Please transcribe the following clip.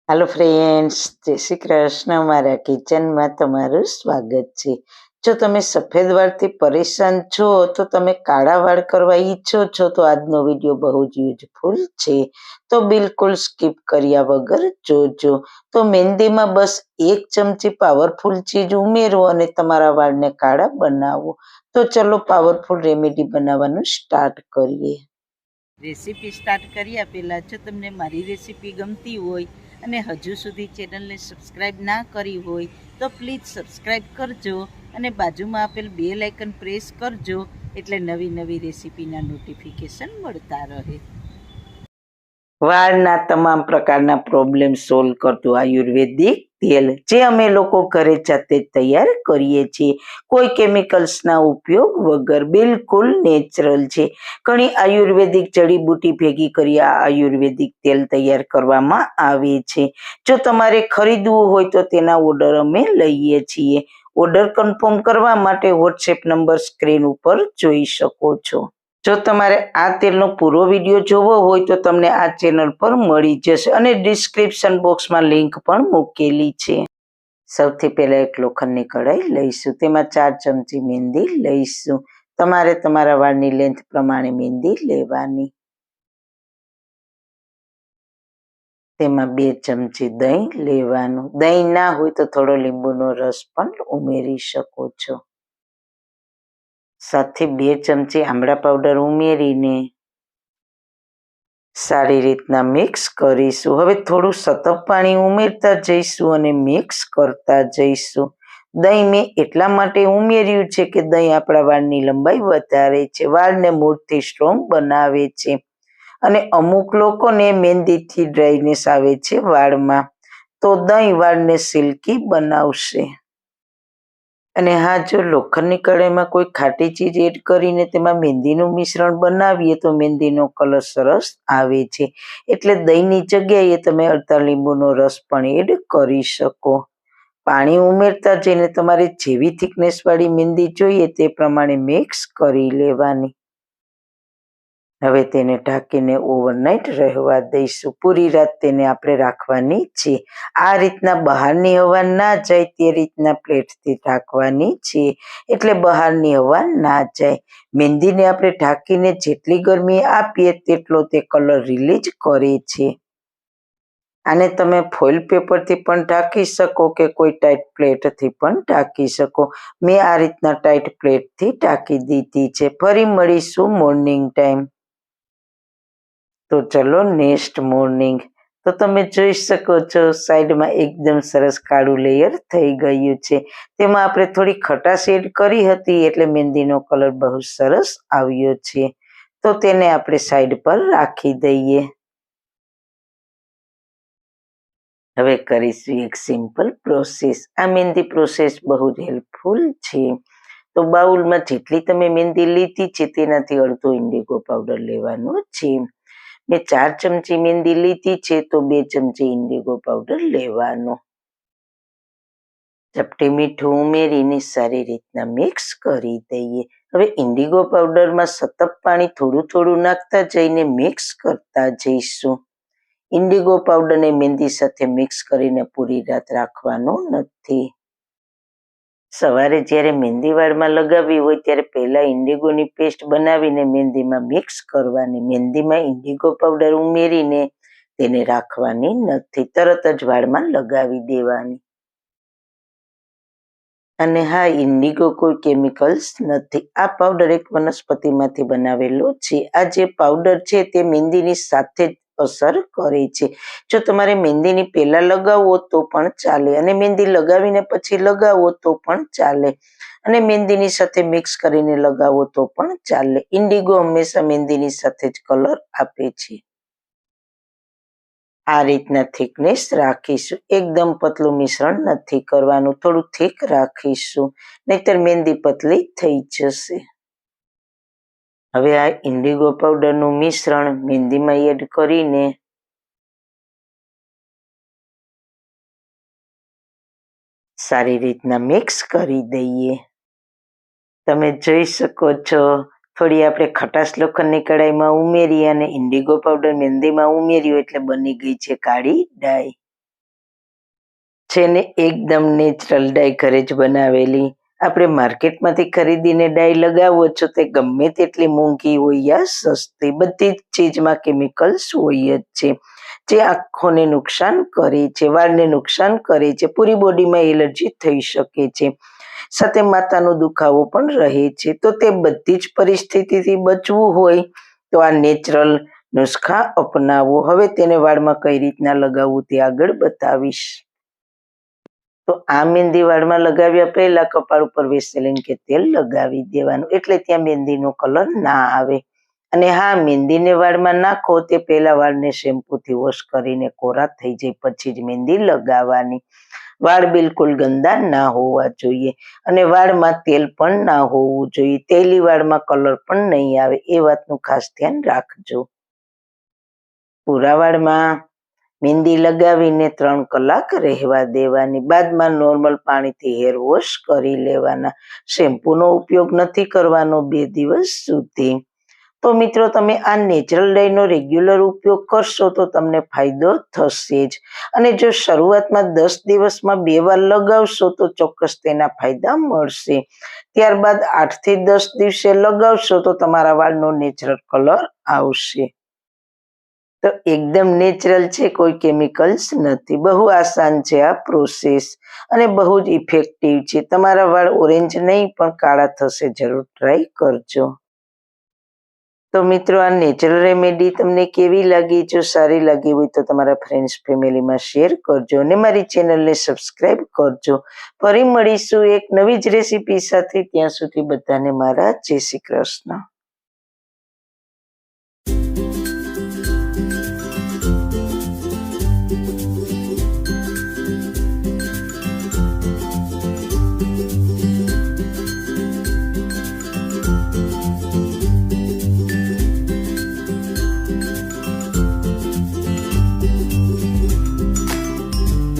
Hello friends, जय श्री कृष्ण। मारा kitchen में तमारुं स्वागत छे। जो तमे सफेद वाळ थी परेशान छो तो तमे काळा वाळ करवा ईच्छो छो तो आजनो विडियो बहु ज यूजफुल छे, तो बिल्कुल स्कीप कर्या वगर जोजो। तो मेहंदी में बस 1 चमची पावरफुल चीज उमेरो अने तमारा वाळने काळा बनावो। तो चलो पावरफुल रेमेडी बनाववानुं स्टार्ट करीए। रेसिपी स्टार्ट कर्या पहेला जो तमने मारी रेसिपी गमती होय અને હજુ સુધી ચેનલને સબસ્ક્રાઈબ ના કરી હોય તો પ્લીઝ સબસ્ક્રાઈબ કરજો અને બાજુમાં આપેલ બેલ આઇકન પ્રેસ કરજો એટલે નવી નવી રેસીપીના નોટિફિકેશન મળતા રહે। વાળના તમામ પ્રકારના પ્રોબ્લેમ સોલ્વ કરતું આયુર્વેદિક તેલ જે અમે લોકો ઘરે જાતે તૈયાર કરીએ છીએ, કોઈ કેમિકલ્સના ઉપયોગ વગર, બિલકુલ નેચરલ છે। ઘણી આયુર્વેદિક જડીબુટી ભેગી કરી આ આયુર્વેદિક તેલ તૈયાર કરવામાં આવે છે। જો તમારે ખરીદવું હોય તો તેના ઓર્ડર અમે લઈએ છીએ। ઓર્ડર કન્ફર્મ કરવા માટે વોટ્સએપ નંબર સ્ક્રીન ઉપર જોઈ શકો છો। જો તમારે આ તેલનો પૂરો વિડીયો જોવો હોય તો તમને આ ચેનલ પર મળી જશે અને ડિસ્ક્રિપ્શન બોક્સમાં લિંક પણ મૂકેલી છે। સૌથી પહેલા એક લોખંડની કઢાઈ લઈશું, તેમાં 4 ચમચી મહેંદી લઈશું। તમારે તમારા વાળની લેન્થ પ્રમાણે મહેંદી લેવાની। તેમાં 2 ચમચી દહીં લેવાનું। દહીં ના હોય તો થોડો લીંબુનો રસ પણ ઉમેરી શકો છો। સાથે 2 ચમચી આમળા પાવડર ઉમેરીને સારી રીતના મિક્સ કરીશું। હવે થોડું સતપ પાણી ઉમેરતા જઈશું અને મિક્સ કરતા જઈશું। દહીં મેં એટલા માટે ઉમેર્યું છે કે દહીં આપણા વાળની લંબાઈ વધારે છે, વાળને મૂળથી સ્ટ્રોંગ બનાવે છે અને અમુક લોકોને મહેંદીથી ડ્રાયનેસ આવે છે વાળમાં, તો દહીં વાળને સિલ્કી બનાવશે। અને હા, જો લોખંડની કઢાઈમાં કોઈ ખાટી ચીજ એડ કરીને તેમાં મહેંદીનું મિશ્રણ બનાવીએ તો મહેંદીનો કલર સરસ આવે છે, એટલે દહીંની જગ્યાએ તમે અડધા લીંબુનો રસ પણ એડ કરી શકો। પાણી ઉમેરતા જઈને તમારે જેવી થિકનેસવાળી મહેંદી જોઈએ તે પ્રમાણે મિક્સ કરી લેવાની। હવે તેને ઢાંકીને ઓવરનાઇટ રહેવા દઈશું। પૂરી રાત તેને આપણે રાખવાની છે। આ રીતના બહારની હવા ના જાય તે રીતના પ્લેટથી ઢાંકવાની છે, એટલે બહારની હવા ના જાય। મહેંદીને આપણે ઢાંકીને જેટલી ગરમી આપીએ તેટલો તે કલર રિલીઝ કરે છે। આને તમે ફોઇલ પેપરથી પણ ઢાંકી શકો કે કોઈ ટાઈટ પ્લેટથી પણ ઢાંકી શકો। મેં આ રીતના ટાઈટ પ્લેટથી ઢાંકી દીધી છે। ફરી મળીશું મોર્નિંગ ટાઈમ। તો ચલો નેક્સ્ટ મોર્નિંગ, તો તમે જોઈ શકો છો સાઈડમાં એકદમ સરસ કાળું લેયર થઈ ગયું છે। તેમાં આપણે થોડી ખટાશ એડ કરી હતી એટલે મહેંદીનો કલર બહુ સરસ આવ્યો છે। તો તેને આપણે સાઈડ પર રાખી દઈએ। હવે કરીશું એક સિમ્પલ પ્રોસેસ। આ મહેંદી પ્રોસેસ બહુ જ હેલ્પફુલ છે। તો બાઉલમાં જેટલી તમે મહેંદી લીધી છે તેનાથી અડધો ઇન્ડિગો પાવડર લેવાનો છે। મેં 4 ચમચી મહેંદી લીધી છે તો 2 ચમચી ઇન્ડિગો પાવડર લેવાનો। ચપટી મીઠું ઉમેરીને સારી રીતના મિક્સ કરી દઈએ। હવે ઇન્ડિગો પાવડરમાં સતત પાણી થોડું થોડું નાખતા જઈને મિક્સ કરતા જઈશું। ઇન્ડિગો પાવડરને મહેંદી સાથે મિક્સ કરીને પૂરી રાત રાખવાનો નથી। સવારે જ્યારે મહેંદી વાળમાં લગાવવી હોય ત્યારે પહેલા ઇન્ડિગોની પેસ્ટ બનાવીને મહેંદીમાં મિક્સ કરવાની। મહેંદીમાં ઇન્ડિગો પાવડર ઉમેરીને તેને રાખવાની નથી, તરત જ વાળમાં લગાવી દેવાની। અને હા, ઇન્ડિગો કોઈ કેમિકલ્સ નથી। આ પાવડર એક વનસ્પતિમાંથી બનાવેલો છે। આ જે પાવડર છે તે મહેંદીની સાથે જ અસર કરે છે। જો તમારે મહેંદીની પહેલા લગાવો તો પણ ચાલે અને મહેંદી લગાવીને પછી લગાવો તો પણ ચાલે અને મહેંદીની સાથે મિક્સ કરીને લગાવો તો પણ ચાલે। ઇન્ડિગો હંમેશા મહેંદીની સાથે જ કલર આપે છે। આ રીતના થિકનેસ રાખીશું। એકદમ પતલું મિશ્રણ નથી કરવાનું, થોડું થીક રાખીશું, નહીતર મહેંદી પતલી થઈ જશે। હવે આ ઇન્ડિગો પાવડરનું મિશ્રણ મહેંદીમાં એડ કરીને સારી રીતના મિક્સ કરી દઈએ। તમે જોઈ શકો છો થોડી આપણે ખટાશ લોખંડની કઢાઈમાં ઉમેરી અને ઇન્ડિગો પાવડર મહેંદીમાં ઉમેર્યું એટલે બની ગઈ છે કાળી ડાય. છે ને એકદમ નેચરલ ડાય ઘરે જ બનાવેલી. આપણે માર્કેટમાંથી ખરીદીને ડાય લગાવો છો તે ગમે તેટલી મોંઘી હોય યા સસ્તી, બધી જ ચીજમાં કેમિકલ્સ હોય જ છે જે આંખોને નુકસાન કરે છે, વાળને નુકસાન કરે છે, પૂરી બોડીમાં એલર્જી થઈ શકે છે, સાથે માથાનો દુખાવો પણ રહે છે. તો તે બધી જ પરિસ્થિતિથી બચવું હોય તો આ નેચરલ નુસ્ખા અપનાવો. હવે તેને વાળમાં કઈ રીતના લગાવવું તે આગળ બતાવીશ. તો આ મહેંદી વાળમાં લગાવ્યા પહેલા કપાળ ઉપર વેસલીન કે તેલ લગાવી દેવાનું એટલે ત્યાં મહેંદીનો કલર ના આવે. અને હા, મહેંદીને વાળમાં નાખો તે પહેલા વાળને શેમ્પૂથી વોશ કરીને કોરા થઈ જાય પછી જ મહેંદી લગાવવાની. વાળ બિલકુલ ગંદા ના હોવા જોઈએ અને વાળમાં તેલ પણ ના હોવું જોઈએ. તેલી વાળમાં કલર પણ નહીં આવે એ વાતનું ખાસ ધ્યાન રાખજો. પૂરા વાળમાં મહેંદી લગાવીને 3 કલાક રહેવા દેવાની. બાદમાં નોર્મલ પાણીથી હેર વોશ કરી લેવાના. શેમ્પૂનો ઉપયોગ નથી કરવાનો 2 દિવસ સુધી. તો મિત્રો તમે આ નેચરલ ડાયનો રેગ્યુલર ઉપયોગ કરશો તો તમને ફાયદો થશે જ. અને જો શરૂઆતમાં 10 દિવસમાં 2 વાર લગાવશો તો ચોક્કસ તેના ફાયદા મળશે. ત્યારબાદ 8 થી 10 દિવસે લગાવશો તો તમારા વાળનો નેચરલ કલર આવશે. તો એકદમ નેચરલ છે, કોઈ કેમિકલ્સ નથી. બહુ આસાન છે આ પ્રોસેસ અને બહુ જ ઇફેક્ટિવ છે. તમારા વાળ ઓરેન્જ નહીં પણ કાળા થશે. જરૂર ટ્રાય કરજો. તો મિત્રો આ નેચરલ રેમેડી તમને કેવી લાગી? જો સારી લાગી હોય તો તમારા ફ્રેન્ડ્સ ફેમિલીમાં શેર કરજો અને મારી ચેનલને સબસ્ક્રાઈબ કરજો. ફરી મળીશું એક નવી જ રેસીપી સાથે. ત્યાં સુધી બધાને મારા જય શ્રી કૃષ્ણ.